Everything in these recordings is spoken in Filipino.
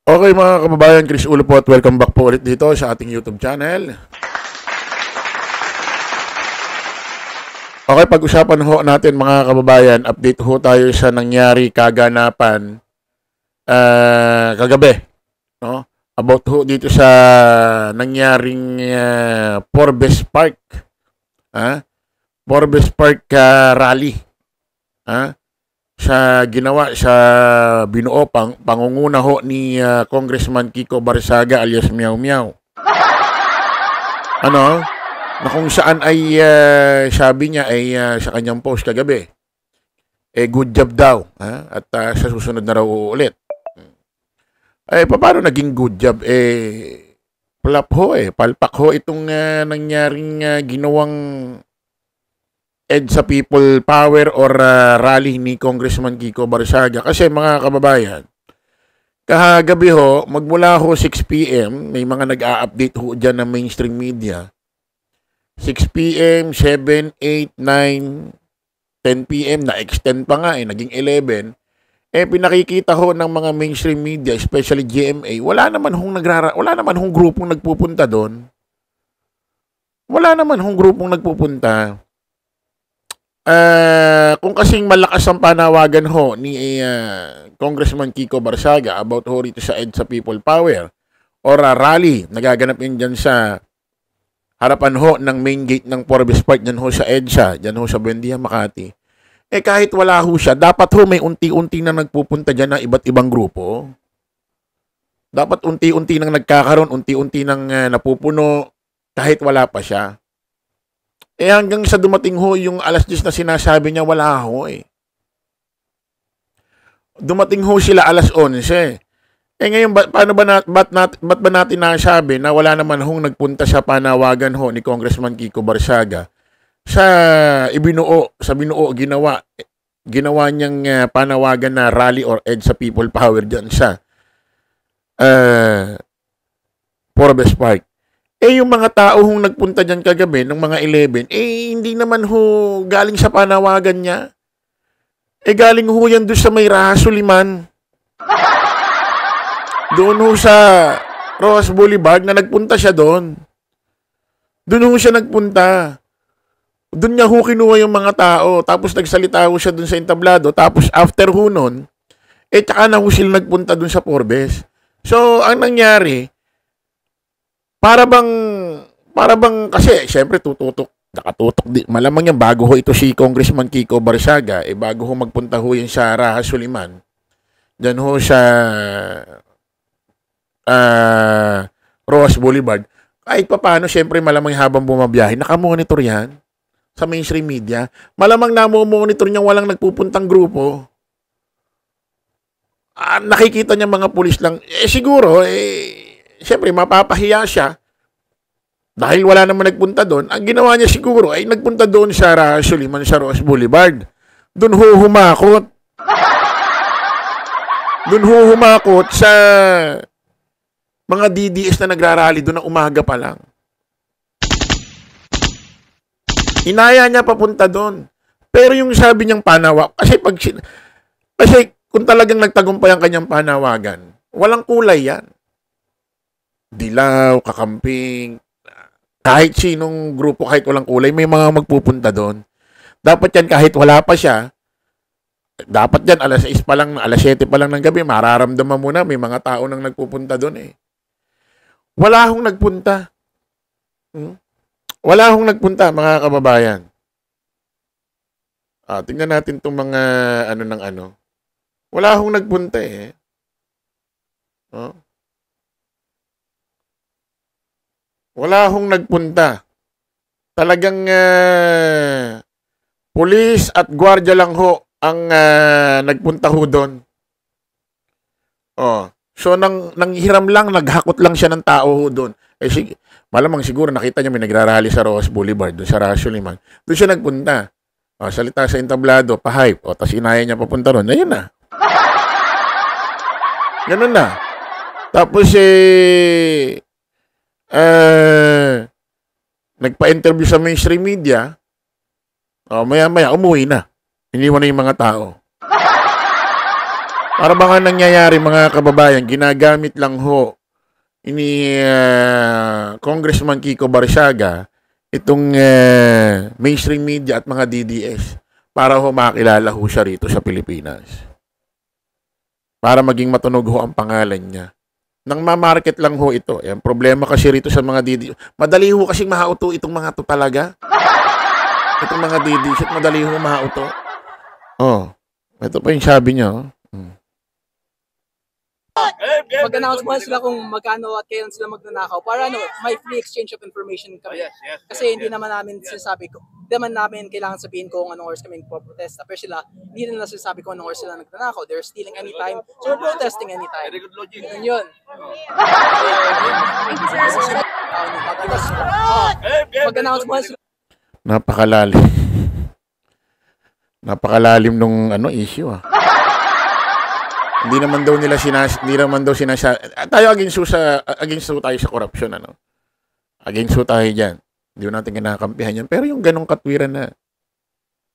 Okay mga kababayan, Chris Ulo po at welcome back po ulit dito sa ating YouTube channel. Okay, pag-usapan ho natin mga kababayan, update ho tayo sa nangyari kaganapan kagabi. No? About ho dito sa nangyaring Forbes Park. Forbes Park rally. Sa ginawa sa binuo pangunguna ho ni Congressman Kiko Barsaga alias Meow Meow. Ano? Na kung saan ay sabi niya ay sa kanyang post kagabi, good job daw. At sa susunod na raw uulit. Paano naging good job? Palpak ho itong nangyaring ginawang sa People Power or rally ni Congressman Kiko Barsaga. Kasi mga kababayan, kahagabi ho, magmula ho 6 p.m., may mga nag-a-update ho dyan ng mainstream media. 6 p.m., 7, 8, 9, 10 p.m., na-extend pa nga naging 11. Pinakikita ho ng mga mainstream media, especially GMA, wala naman hong grupong nagpupunta doon. Wala naman hong grupong nagpupunta. Kung kasing malakas ang panawagan ho ni Congressman Kiko Barsaga about ho rito sa EDSA People Power or rally, nagaganap yun dyan sa harapan ho ng main gate ng Forbes Park, dyan ho sa EDSA, dyan ho sa Buendia, Makati. Kahit wala ho siya, dapat ho may unti-unti na nagpupunta dyan ng iba't ibang grupo. Dapat unti-unti nang nagkakaroon, unti-unti nang napupuno kahit wala pa siya. Hanggang sa dumating ho yung alas 10 na sinasabi niya, wala ho Dumating ho sila alas 11. Ngayon, ba't ba natin nasabi na wala naman hong nagpunta sa panawagan ho ni Congressman Kiko Barsaga sa binuo ginawa niyang panawagan na rally or EDSA People Power dyan sa Forbes Park. Yung mga tao hong nagpunta dyan kagabi, ng mga 11, hindi naman ho galing sa panawagan niya. Galing ho yan doon sa may Raha Suliman. Doon ho sa Rojas Boulevard na nagpunta siya doon. Doon ho siya nagpunta. Doon niya ho kinuha yung mga tao. Tapos nagsalita ho siya doon sa entablado. Tapos after ho nun, tsaka na ho sila nagpunta doon sa Forbes. So, ang nangyari, para bang kasi syempre nakatutok malamang yan bago ho ito si Congressman Kiko Barsaga, bago ho magpunta ho yan sa Raha Suliman, dyan ho sa Rojas Boulevard, kahit paano syempre malamang habang bumabiyahe nakamonitor yan sa mainstream media, malamang namomonitor niya walang nagpupuntang grupo. Nakikita niya mga pulis lang, siguro siyempre, mapapahiya siya dahil wala naman nagpunta doon. Ang ginawa niya siguro ay nagpunta doon sa Suliman sa Rojas Boulevard. Doon ho humakot. Doon ho humakot sa mga DDS na nagrarally doon na umaga pa lang. Inaya niya papunta doon. Pero yung sabi niyang panawak, kasi kung talagang nagtagumpay ang kanyang panawagan, walang kulay yan. Dilaw, kakamping, kahit sinong grupo, kahit walang kulay, may mga magpupunta doon. Dapat yan kahit wala pa siya, dapat yan alas 6 pa lang, alas 7 pa lang ng gabi, mararamdaman mo na may mga tao nang nagpupunta doon Wala hong nagpunta. Wala hong nagpunta, mga kababayan. Tingnan natin itong mga Wala hong nagpunta Wala hong nagpunta. Talagang pulis at gwardiya lang ho ang nagpunta ho doon. So nang hiram lang, naghakot lang siya ng tao ho doon. Malamang siguro nakita niya may nagrarally sa Rojas Boulevard, doon sa Raha Suliman. Doon siya nagpunta. Salita sa entablado, pa-hype. Tapos inaya niya papunta ron. Ayun na. Ganun na. Tapos nagpa-interview sa mainstream media, maya-maya umuwi na. Iniwan na yung mga tao. Para ba nga nangyayari mga kababayan, ginagamit lang ho ini Congressman Kiko Barsiaga itong mainstream media at mga DDS para ho makilala ho siya rito sa Pilipinas. Para maging matunog ho ang pangalan niya. Nang ma-market lang ho ito. Ang problema kasi rito sa mga DDS. Madali ho kasing mahauto itong mga to talaga. Itong mga DDS, madali ho mahauto. Oh, ito pa yung sabi niya. Oh. Mag-announce mo sila kung magkano at kailan sila magnanakaw para may free exchange of information kami. Kasi hindi naman namin sinasabi ko, hindi naman namin kailangan sabihin kung anong oras kami nagpo-protesta. Pero sila, hindi nila sinasabi kung anong oras sila nagnanakaw. They're stealing anytime, so we're protesting anytime. Very good logic. Yun. Mag-announce mo sila. Napakalalim. Napakalalim nung issue Hindi naman daw tayo against tayo sa corruption Against tayo diyan. Hindi natin kinakampihan yan. Pero yung ganong katwiran na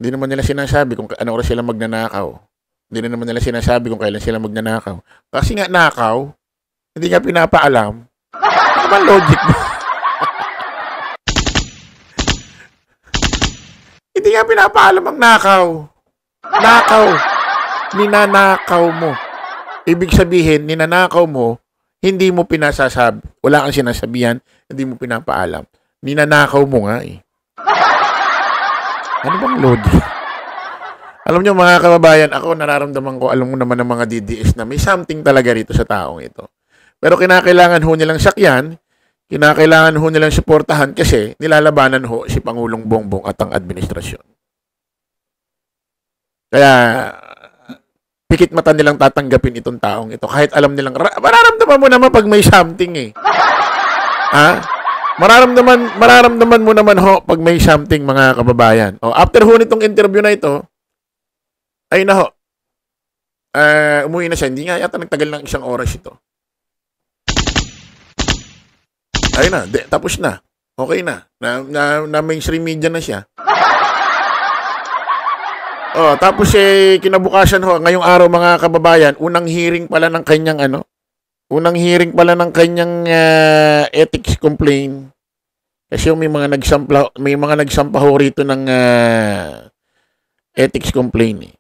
hindi naman nila sinasabi kung ano oras sila magnanakaw. Hindi naman nila sinasabi kung kailan sila magnanakaw. Kasi nga nakaw, hindi nga pinapaalam. Ano ba logic mo? Hindi nga pinapaalam ang nakaw. Nakaw. Ninanakaw mo. Ibig sabihin, ninanakaw mo, hindi mo pinasasabi. Wala kang sinasabihan, hindi mo pinapaalam. Ninanakaw mo nga Ano bang logic? Alam nyo mga kababayan, ako nararamdaman ko, alam mo naman ng mga DDS na may something talaga rito sa taong ito. Pero kinakailangan ho nilang sakyan, kinakailangan ho nilang suportahan kasi nilalabanan ho si Pangulong Bongbong at ang administrasyon. Kaya pikit mata nilang tatanggapin itong taong ito. Kahit alam nilang, mararamdaman mo naman pag may something Mararamdaman mo naman ho pag may something mga kababayan. After ho nitong interview na ito, ay na ho, umuwi na siya. Hindi nga yata nagtagal ng 1 oras ito. Ay na, tapos na. Okay na. Na mainstream media na siya. Tapos kinabukasan ho, ngayong araw mga kababayan, unang hearing pala ng kanyang ethics complaint. Kasi may mga nagsampa ho rito ng ethics complaint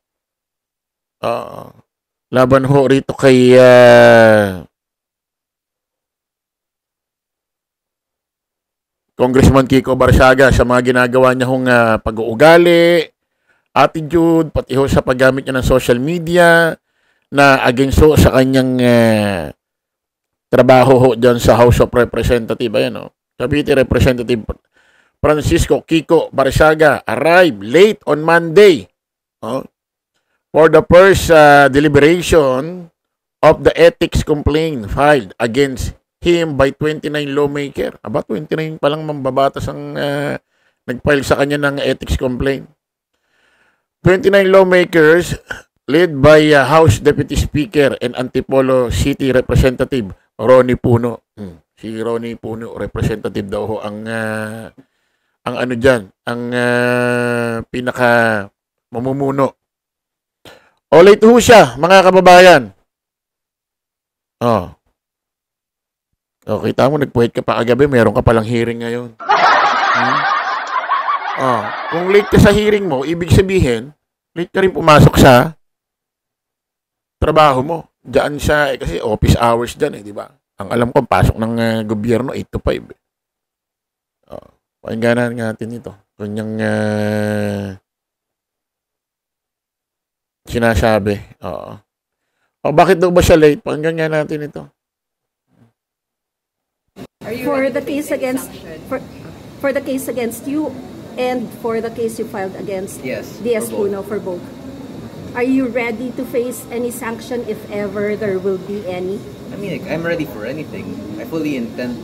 laban ho rito kay Congressman Kiko Barsiaga sa mga ginagawa niya hong pag-uugali, attitude, pati ho sa paggamit niya ng social media na against ho sa kanyang trabaho ho dyan sa House of Representatives. Ayan Cavite Representative Francisco Kiko Barsiaga arrived late on Monday for the first deliberation of the ethics complaint filed against him by 29 lawmaker. About 29 pa lang mambabatas ang nag-file sa kanya ng ethics complaint. 29 lawmakers led by House Deputy Speaker and Antipolo City Representative Ronnie Puno. Si Ronnie Puno, representative daw ho ang pinaka mamumuno. Late ho siya, mga kababayan. Kita mo, nagpuhit ka pa kagabi, meron ka palang hearing ngayon. Kung late ka sa hearing mo, ibig sabihin, late ka rin pumasok sa trabaho mo. Diyan siya, kasi office hours dyan di ba? Ang alam ko, pasok ng gobyerno, 8 to 5. Pakingganan natin ito. Kanyang sinasabi. Bakit daw ba siya late? Pakinggan natin ito. For the case against you and for the case you filed against DS Puno for both. Are you ready to face any sanction if ever there will be any? I mean, I'm ready for anything. I fully intend.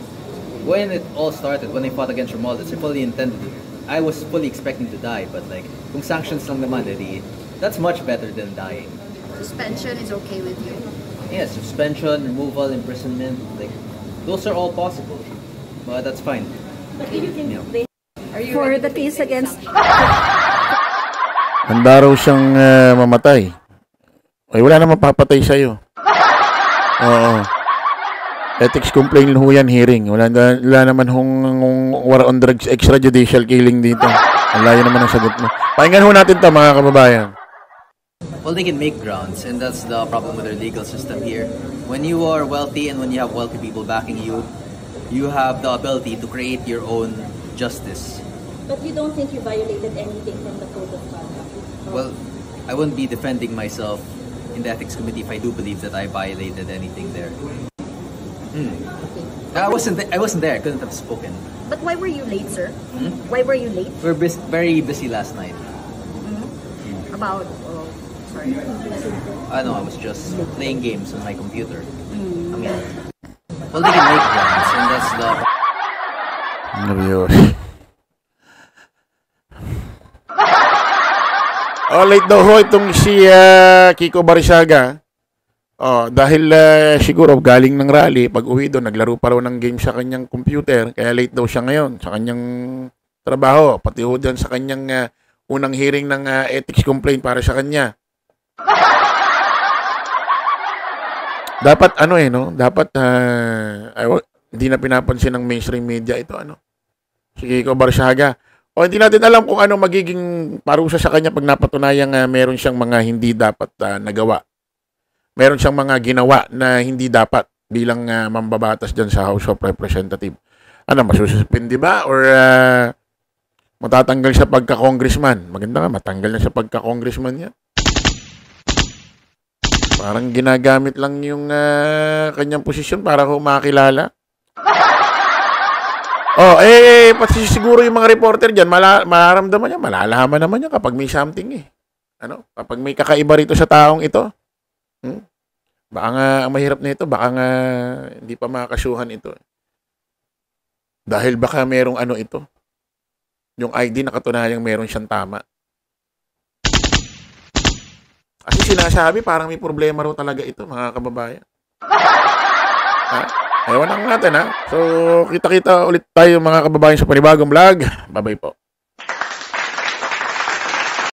When it all started, when I fought against Romualdez, I fully intended. I was fully expecting to die, but kung sanctions lang naman, that's much better than dying. Suspension is okay with you? Yeah, suspension, removal, imprisonment, those are all possible. But that's fine. For the case against... Handa raw siyang mamatay. Ay, wala namang papatay sa'yo. Oo. Ethics complaint ho yan, hearing. Wala naman war on drugs extrajudicial killing dito. Ang layo naman ang sagot mo. Pakinggan ho natin to, mga kababayan. Well, they can make grounds, and that's the problem with our legal system here. When you are wealthy and when you have wealthy people backing you, you have the ability to create your own justice. But you don't think you violated anything from the code of conduct? Well, I wouldn't be defending myself in the ethics committee if I do believe that I violated anything there. I wasn't there. I couldn't have spoken. But why were you late, sir? Why were you late? We were very busy last night. About, sorry. I know, I was just playing games on my computer. I mean, well, they can make grounds, and that's the... Nervyos. Late daw ho itong si Kiko Barisaga. Dahil siguro galing ng rally, pag uwi doon, naglaro pa raw ng game sa kanyang computer, kaya late daw siya ngayon sa kanyang trabaho, pati ho dyan sa kanyang unang hearing ng ethics complaint para sa kanya. Dapat dapat hindi na pinapansin ng mainstream media ito, si Kiko Barisaga. Hindi natin alam kung ano magiging parusa sa kanya pag napatunayang meron siyang mga hindi dapat nagawa. Meron siyang mga ginawa na hindi dapat bilang mambabatas dyan sa House of Representatives. Masususpindi ba? Or matatanggal siya pagka-congressman? Maganda nga, matanggal na siya pagka-congressman yan. Parang ginagamit lang yung kanyang posisyon para makilala. Pati siguro yung mga reporter dyan, mararamdaman niya, malalaman naman niya kapag may something kapag may kakaiba rito sa taong ito. Baka nga, ang mahirap na ito, baka nga hindi pa makakasuhan ito. Dahil baka merong ito. Yung ID nakatunayang meron siyang tama. Kasi sinasabi, parang may problema raw talaga ito, mga kababayan. Ewan lang natin, So, kita-kita ulit tayo mga kababayan sa panibagong vlog. Bye-bye po.